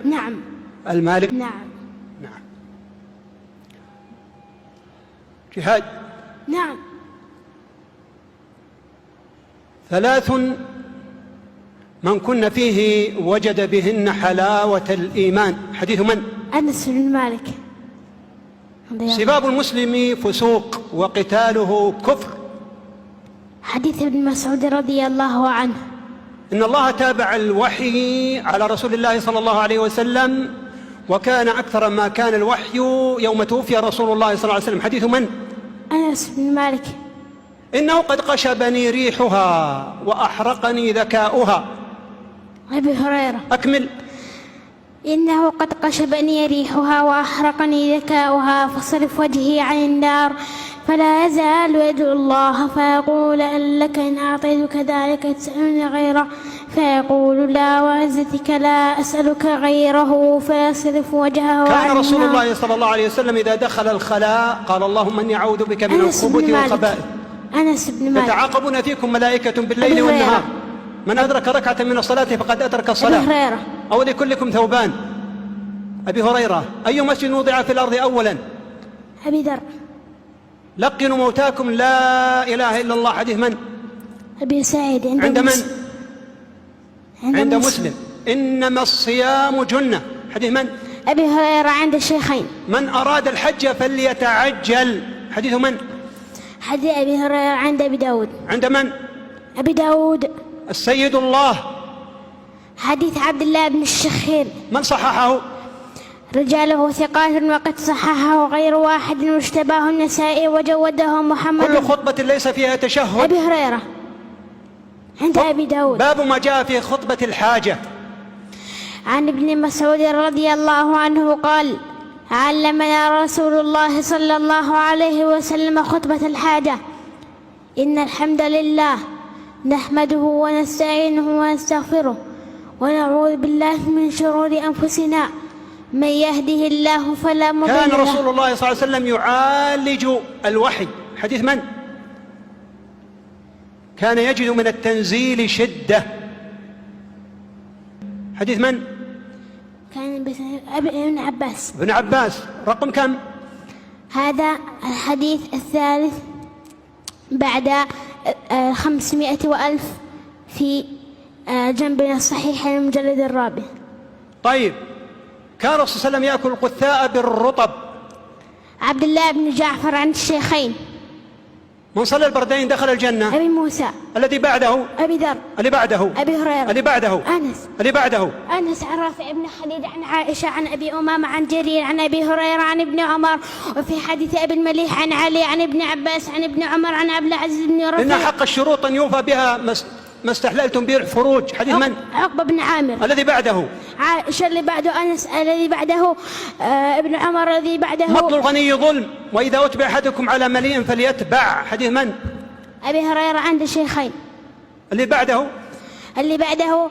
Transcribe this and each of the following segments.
نعم. المالك. نعم. نعم. جهاد. نعم. 3 من كن فيه وجد بهن حلاوة الإيمان. حديث من؟ أنس بن مالك. سباب المسلم فسوق وقتاله كفر. حديث ابن مسعود رضي الله عنه. إن الله تابع الوحي على رسول الله صلى الله عليه وسلم، وكان أكثر ما كان الوحي يوم توفي رسول الله صلى الله عليه وسلم. حديث من؟ أنس بن مالك. إنه قد قشبني ريحها وأحرقني ذكاؤها. أبي هريرة. أكمل. إنه قد قشبني ريحها وأحرقني ذكاؤها، فصرف وجهي عن النار فلا يزال يدعو الله فيقول أن لك إن أعطيتك ذلك تسألني غيره، فيقول لا وعزتك لا أسألك غيره، فيصرف وجهه عن كان رسول النار. الله صلى الله عليه وسلم إذا دخل الخلاء قال اللهم إني أعوذ بك من الخبث والخبائث. أنس بن مالك. يتعاقبون فيكم ملائكة بالليل والنهار، من أدرك ركعة من الصلاة فقد أدرك الصلاة. أبي هريرة. أو لكلكم ثوبان. أبي هريرة. أي مسجد وضع في الأرض أولا؟ أبي ذر. لقنوا موتاكم لا إله إلا الله. حديث من؟ أبي سعيد. عند من؟ عند مسلم. إنما الصيام جنة. حديث من؟ أبي هريرة عند الشيخين. من أراد الحج فليتعجل. حديث من؟ حديث أبي هريرة عند أبي داود. عند من؟ أبي داود. السيد الله. حديث عبد الله بن الشخير. من صححه؟ رجاله ثقات وقد صححه غير واحد، واشتباه النسائي وجوده محمد. كل خطبة ليس فيها تشهد. أبي هريرة عند أبي داود. باب ما جاء في خطبة الحاجة. عن ابن مسعود رضي الله عنه قال علمنا رسول الله صلى الله عليه وسلم خطبة الحاجة: إن الحمد لله نحمده ونستعينه ونستغفره ونعوذ بالله من شرور أنفسنا، من يهده الله فلا مضل له. كان رسول الله صلى الله عليه وسلم يعالج الوحي. حديث من؟ كان يجد من التنزيل شدة. حديث من؟ كان ابن عباس. ابن عباس. رقم كم؟ هذا الحديث الثالث بعد 500 وألف في جنبنا الصحيح المجلد الرابع. طيب، كان الرسول صلى الله عليه وسلم يأكل القثاء بالرطب. عبد الله بن جعفر عند الشيخين. من صلى البردين دخل الجنة. أبي موسى. الذي بعده؟ أبي ذر. اللي بعده؟ أبي هريرة. اللي بعده؟ أنس. اللي بعده؟ أنس عن رافع بن خديج عن عائشة عن أبي أمامة عن جرير عن أبي هريرة عن ابن عمر. وفي حديث أبي المليح عن علي عن ابن عباس عن ابن عمر عن عبد العزيز بن رفيع. إن حق الشروط أن يوفى بها ما استحللتم به الفروج. حديث من؟ عقبة بن عامر. الذي بعده؟ عائشة اللي بعده أنس الذي بعده ابن عمر الذي بعده. مطل الغني ظلم، وإذا أتبع أحدكم على مليء فليتبع. حديث من؟ أبي هريرة عند الشيخين. اللي بعده؟ اللي بعده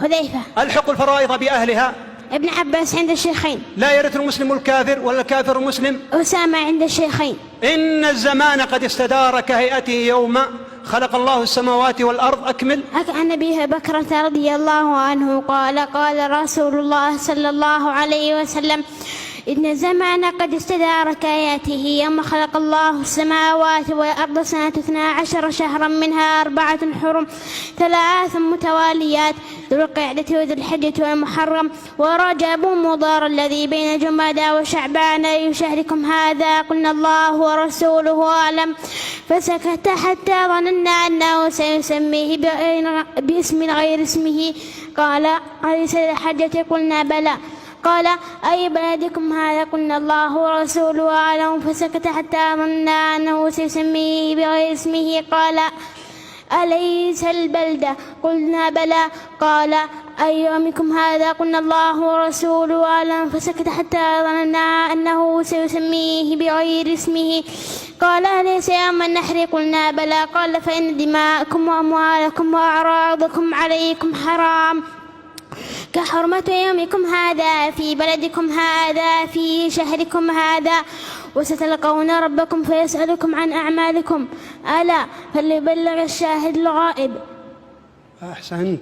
حذيفة. ألحق الفرائض بأهلها. ابن عباس عند الشيخين. لا يرث المسلم الكافر ولا الكافر المسلم. أسامة عند الشيخين. إن الزمان قد استدار كهيئته يوم خلق الله السماوات والأرض. أكمل. عن أبي بكرة رضي الله عنه قال قال رسول الله صلى الله عليه وسلم: إن الزمان قد استدار كآياته يوم خلق الله السماوات والأرض سنة 12 شهرا منها 4 حرم 3 متواليات ذو القعدة وذو الحجة والمحرم ورجب مضار الذي بين جمادى وشعبان يشهركم هذا قلنا الله ورسوله أعلم، فسكت حتى ظننا أنه سيسميه باسم غير اسمه. قال أليس الحجة؟ قلنا بلى. قال أي بلدكم هذا؟ قلنا الله ورسوله أعلم، فسكت حتى ظننا أنه سيسميه بغير اسمه. قال أليس البلدة؟ قلنا بلى. قال أي يومكم هذا؟ قلنا الله ورسوله أعلم، فسكت حتى ظننا أنه سيسميه بغير اسمه. قال أليس يوم النحر؟ قلنا بلى. قال فإن دماءكم وأموالكم وأعراضكم عليكم حرام كحرمة يومكم هذا في بلدكم هذا في شهركم هذا، وستلقون ربكم فيسألكم عن أعمالكم، ألا فليبلغ الشاهد الغائب. أحسنت.